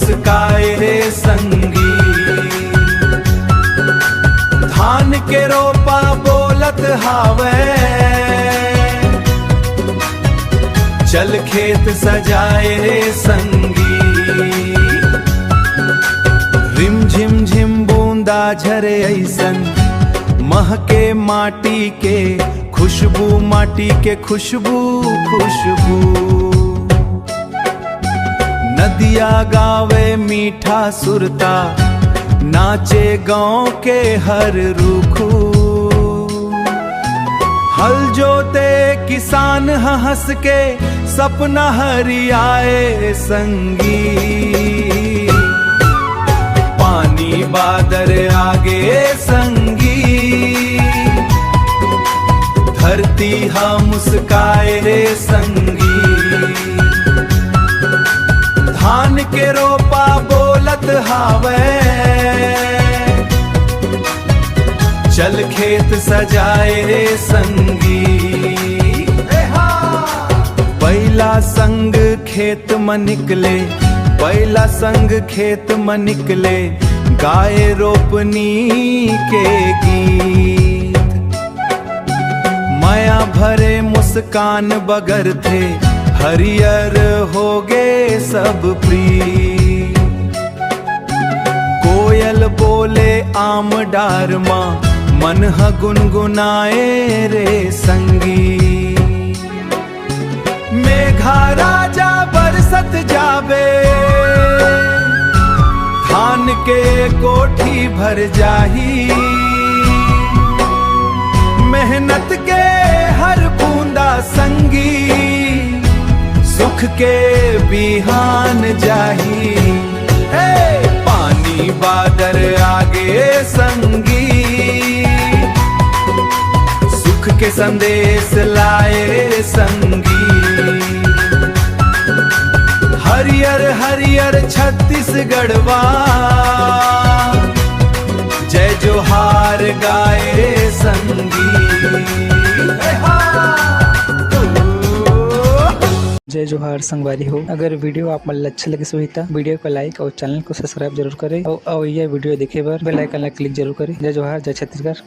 मुस्काए रे संगी। धान के रोपा बोलत हावे, चल खेत सजाए रे संगी। रिम झिम झिम बूंदा झरे ऐसन, महके माटी के खुशबू, माटी के खुशबू खुशबू। नदिया गावे मीठा सुरता, नाचे गांव के हर रूखू। हल जोते किसान हंस के, सपना हरियाए संगी। पानी बादर आगे संगी, धरती हा मुस्काए रे संगी। धान के रोपा बोलत हावे, चल खेत सजाए रे संगी। बैला संग खेत में निकले, बैला संग खेत में निकले, गाए रोपनी के गीत। माया भरे मुस्कान बगर थे, हरियर हो गए सब प्रीत। कोयल बोले आम डार माँ, मन ह गुनगुनाए रे संगी। मेघा राजा बरसत जावे, धान के कोठी भर जाही। मेहनत के हर बूंदा संगी, सुख के बिहान जाही। पानी बादर आगे संगी, सुख के संदेश लाए संगी। हरियर हरियर छत्तीसगढ़वा, जय जोहार गाए संगी। जय जोहार संगवारी हो। अगर वीडियो आप मन अच्छा लगे सो तो वीडियो को लाइक और चैनल को सब्सक्राइब जरूर करें और यह वीडियो देखे बर बेल आइकन ला क्लिक जरूर करें। जय जोहार, जय छत्तीसगढ़।